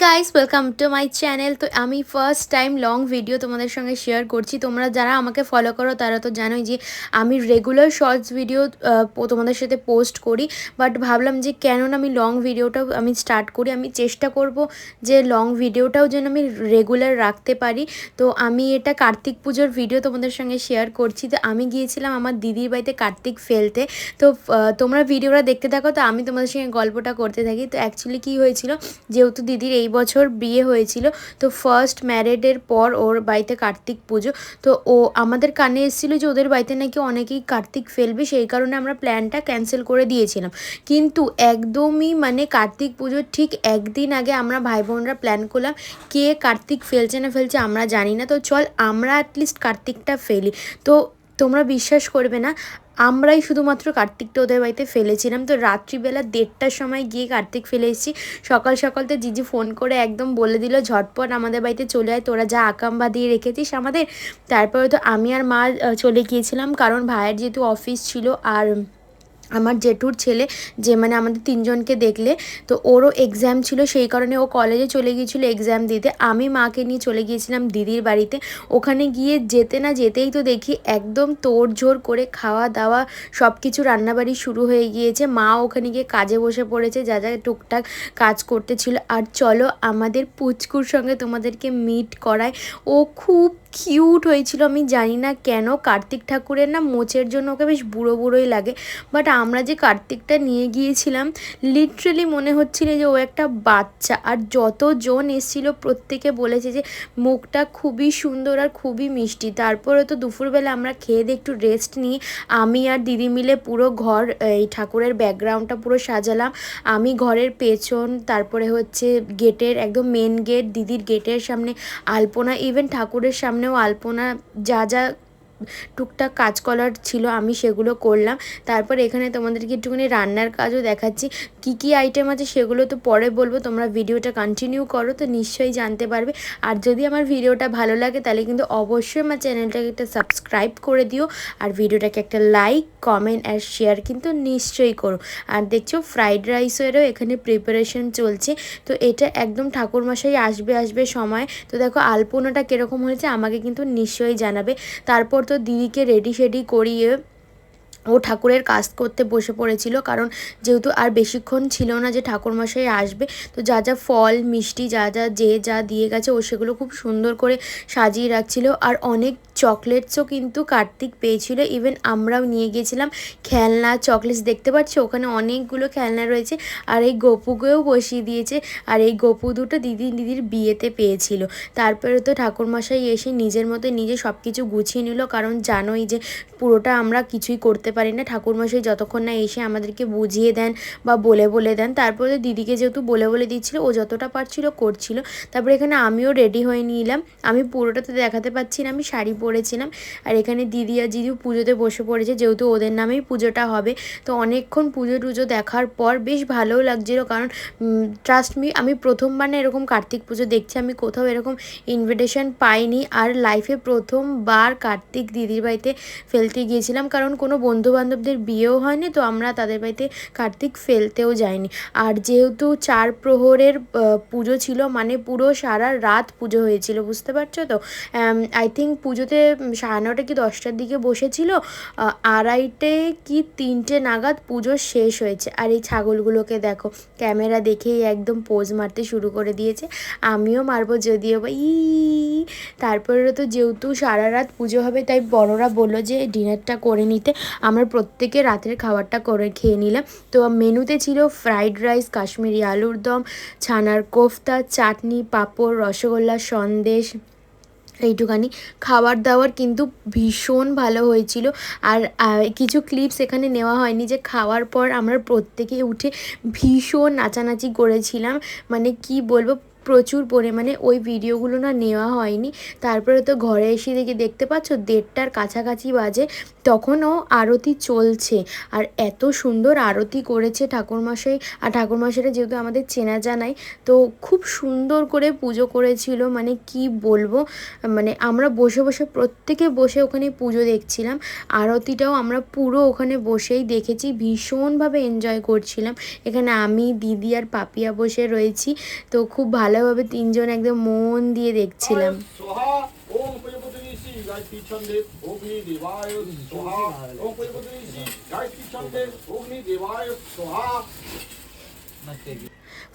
Guys welcome to my channel. তো আমি first time long video তোমাদের সঙ্গে শেয়ার করছি। তোমরা যারা আমাকে ফলো করো তারা তো জানোই যে আমি রেগুলার শর্টস ভিডিও তোমাদের সাথে পোস্ট করি, বাট ভাবলাম যে কেন না আমি লং ভিডিওটাও আমি স্টার্ট করি। আমি চেষ্টা করব যে লং ভিডিওটাও যেন আমি রেগুলার রাখতে পারি। তো আমি এটা কার্তিক পুজোর ভিডিও তোমাদের সঙ্গে শেয়ার করছি। তো আমি গিয়েছিলাম আমার দিদির বাড়িতে কার্তিক ফেলতে। তো তোমরা ভিডিওটা দেখতে থাকো, তো আমি তোমাদের সঙ্গে গল্পটা করতে থাকি। তো অ্যাকচুয়ালি কী হয়েছিল, যেহেতু দিদির এই বছর বিয়ে হয়েছিল, তো ফার্স্ট ম্যারেডের পর ওর বাড়িতে কার্তিক পুজো। তো ও আমাদের কানে এসেছিলো যে ওদের বাড়িতে নাকি অনেকেই কার্তিক ফেলবে, সেই কারণে আমরা প্ল্যানটা ক্যান্সেল করে দিয়েছিলাম। কিন্তু একদমই মানে কার্তিক পুজোর ঠিক একদিন আগে আমরা ভাই বোনরা প্ল্যান করলাম কে কার্তিক ফেলছে না ফেলছে আমরা জানি না, তো চল আমরা অ্যাটলিস্ট কার্তিকটা ফেলি। তো তোমরা বিশ্বাস করবে না, আমরাই শুধুমাত্র কার্তিকটা ওদের বাড়িতে ফেলেছিলাম। তো রাত্রিবেলা 1:30টার সময় গিয়ে কার্তিক ফেলে এসেছি। সকাল সকাল তো জিজি ফোন করে একদম বলে দিল ঝটপট আমাদের বাড়িতে চলে আয়, তোরা যা আকাম বাঁধিয়ে রেখেছিস আমাদের। তারপরে তো আমি আর মা চলে গিয়েছিলাম, কারণ ভাইয়ের যেহেতু অফিস ছিল আর আমার জেঠুর ছেলে যে মানে আমাদের তিনজনকে দেখলে, তো ওরও এক্সাম ছিল, সেই কারণে ও কলেজে চলে গিয়েছিলো এক্সাম দিতে। আমি মাকে নিয়ে চলে গিয়েছিলাম দিদির বাড়িতে। ওখানে গিয়ে যেতে না যেতেই তো দেখি একদম তোড়জোড় করে খাওয়া দাওয়া সব কিছু রান্নাবাড়ি শুরু হয়ে গিয়েছে। মা ওখানে গিয়ে কাজে বসে পড়েছে, যা যা টুকটাক কাজ করতে ছিল। আর চলো আমাদের পুচকুর সঙ্গে তোমাদেরকে মিট করায়। ও খুব কিউট হয়েছিল। আমি জানি না কেন কার্তিক ঠাকুরের না মোচের জন্য ওকে বেশ বুড়ো বুড়োই লাগে, বাট আমরা যে কার্তিকটা নিয়ে গিয়েছিলাম লিটারেলি মনে হচ্ছিল যে ও একটা বাচ্চা। আর যতজন এসেছিল প্রত্যেকে বলেছে যে মুখটা খুবই সুন্দর আর খুবই মিষ্টি। তারপরে তো দুপুরবেলা আমরা খেয়ে দিয়ে একটু রেস্ট নিই। আমি আর দিদি মিলে পুরো ঘর এই ঠাকুরের ব্যাকগ্রাউন্ডটা পুরো সাজালাম। আমি ঘরের পেছন, তারপরে হচ্ছে গেটের একদম মেন গেট, দিদির গেটের সামনে আলপনা, ইভেন ঠাকুরের সামনেও আলপনা, যা যা টুকটাক কাজ করার ছিল আমি সেগুলো করলাম। তারপর এখানে তোমাদেরকে একটুখানি রান্নার কাজও দেখাচ্ছি। কি কি আইটেম আছে সেগুলো তো পরে বলবো, তোমরা ভিডিওটা কন্টিনিউ করো তো নিশ্চয়ই জানতে পারবে। আর যদি আমার ভিডিওটা ভালো লাগে তাহলে কিন্তু অবশ্যই আমার চ্যানেলটাকে একটা সাবস্ক্রাইব করে দিও, আর ভিডিওটাকে একটা লাইক কমেন্ট আর শেয়ার কিন্তু নিশ্চয়ই করো। আর দেখছো ফ্রাইড রাইসেরও এখানে প্রিপারেশন চলছে। তো এটা একদম ঠাকুরমশাই আসবে সময়। তো দেখো আলপনাটা কীরকম হয়েছে আমাকে কিন্তু নিশ্চয়ই জানাবে। তারপর তো দিদিকে রেডি শেডি করিয়ে ও ঠাকুরের কাজ করতে বসে পড়েছিল, কারণ যেহেতু আর বেশিক্ষণ ছিল না যে ঠাকুরমশাই আসবে। তো যা যা ফল মিষ্টি যা যা দিয়ে গেছে ও সেগুলো খুব সুন্দর করে সাজিয়ে রাখছিল। আর অনেক চকলেটসও কিন্তু কার্তিক পেয়েছিল, ইভেন আমরাও নিয়ে গিয়েছিলাম খেলনা চকলেটস। দেখতে পাচ্ছি ওখানে অনেকগুলো খেলনা রয়েছে। আর এই গপুকেও বসিয়ে দিয়েছে, আর এই গপু দুটো দিদির বিয়েতে পেয়েছিল। তারপরে তো ঠাকুরমশাই এসে নিজের মতো নিজে সব কিছু গুছিয়ে নিল, কারণ জানোই যে পুরোটা আমরা কিছুই করতে পারি না। ঠাকুরমশাই যতক্ষণ না এসে আমাদেরকে বুঝিয়ে দেন বা বলে দেন। তারপরে দিদিকে যেহেতু বলে দিচ্ছিল, ও যতটা পারছিল করছিল। তারপরে এখানে আমিও রেডি হয়ে নিলাম। আমি পুরোটা তো দেখাতে পারছি না, আমি শাড়ি পরেছিলাম। আর এখানে দিদি আর জিজু পুজোতে বসে পড়েছে, যেহেতু ওদের নামেই পুজোটা হবে। তো অনেকক্ষণ পুজো টুজো দেখার পর বেশ ভালোও লাগছিলো, কারণ ট্রাস্ট মি আমি প্রথমবার না এরকম কার্তিক পুজো দেখছি। আমি কোথাও এরকম ইনভিটেশন পাইনি, আর লাইফে প্রথমবার কার্তিক দিদির বাড়িতে ফেলতে গিয়েছিলাম, কারণ কোনো বন্ধুবান্ধবদের বিয়েও হয়নি, তো আমরা তাদের বাড়িতে কার্তিক ফেলতেও যাইনি। আর যেহেতু 4 প্রহরের পুজো ছিল, মানে পুরো সারা রাত পুজো হয়েছিল, বুঝতে পারছো তো। আই থিঙ্ক পুজোতে 9:30 কি 10টার দিকে বসেছিল, 2:30 কি 3টে নাগাদ পুজো শেষ হয়েছে। আর এই ছাগলগুলোকে দেখো, ক্যামেরা দেখেই একদম পোজ মারতে শুরু করে দিয়েছে। আমিও মারবো যদিও বা তারপরে তো যেহেতু সারা রাত পুজো হবে, তাই বড়রা বললো যে ডিনারটা করে নিতে। আমরা প্রত্যেকে রাতের খাবারটা করে খেয়ে নিলাম। তো মেনুতে ছিল ফ্রাইড রাইস, কাশ্মীরি আলুর দম, ছানার কোফতা, চাটনি, পাঁপড়, রসগোল্লা, সন্দেশ, এইটুখানি। খাবার দাবার কিন্তু ভীষণ ভালো হয়েছিল। আর কিছু ক্লিপস এখানে নেওয়া হয়নি, যে খাওয়ার পর আমরা প্রত্যেকে উঠে ভীষণ নাচানাচি করেছিলাম, মানে কি বলবো, প্রচুর পরিমাণে। ওই ভিডিওগুলো না নেওয়া হয়নি। তারপরে তো ঘরে এসে দেখতে পাচ্ছ 1:30টার কাছাকাছি বাজে, তখনও আরতি চলছে। আর এত সুন্দর আরতি করেছে ঠাকুরমশাই। আর ঠাকুরমশাইটা যেহেতু আমাদের চেনা জানাই, তো খুব সুন্দর করে পুজো করেছিল, মানে কি বলবো। মানে আমরা বসে প্রত্যেকে বসে ওখানে পুজো দেখছিলাম। আরতিটাও আমরা পুরো ওখানে বসেই দেখেছি, ভীষণভাবে এনজয় করছিলাম। এখানে আমি, দিদি আর পাপিয়া বসে রয়েছি। তো খুব ভালো ভালোভাবে তিনজন একদম মন দিয়ে দেখছিলাম। स्वाहा ओम प्रजापति श्री गायत्री छंदे अग्नि देवाय स्वाहा ओम प्रजापति श्री गायत्री छंदे अग्नि देवाय स्वाहा।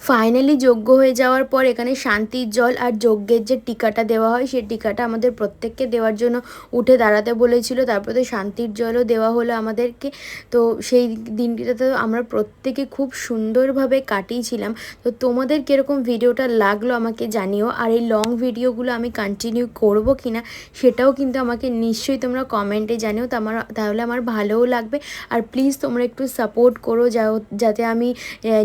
ফাইনালি যজ্ঞ হয়ে যাওয়ার পর এখানে শান্তির জল আর যজ্ঞের যে টিকাটা দেওয়া হয় সেই টিকাটা আমাদের প্রত্যেককে দেওয়ার জন্য উঠে দাঁড়াতে বলেছিল। তারপরে তো শান্তির জলও দেওয়া হলো আমাদেরকে। তো সেই দিনটিতে আমরা প্রত্যেকে খুব সুন্দরভাবে কাটিয়েছিলাম। তো তোমাদের কীরকম ভিডিওটা লাগলো আমাকে জানিও, আর এই লং ভিডিওগুলো আমি কন্টিনিউ করব কি না সেটাও কিন্তু আমাকে নিশ্চয়ই তোমরা কমেন্টে জানিও। তাহলে আমার ভালোও লাগবে। আর প্লিজ তোমরা একটু সাপোর্ট করো যাতে আমি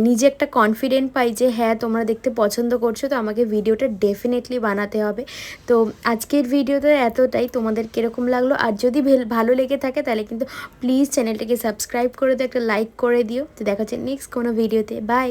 নিজে একটা কনফিডেন্ট পাই যে হ্যাঁ তোমরা দেখতে পছন্দ করছো, তো আমাকে ভিডিওটা ডেফিনেটলি বানাতে হবে। তো আজকের ভিডিওতে এতটাই, তোমাদের কীরকম লাগলো, আর যদি ভালো লেগে থাকে তাহলে কিন্তু প্লিজ চ্যানেলটাকে সাবস্ক্রাইব করে দিও, একটা লাইক করে দিও। তো দেখা হচ্ছে নেক্সট কোনো ভিডিওতে। বাই।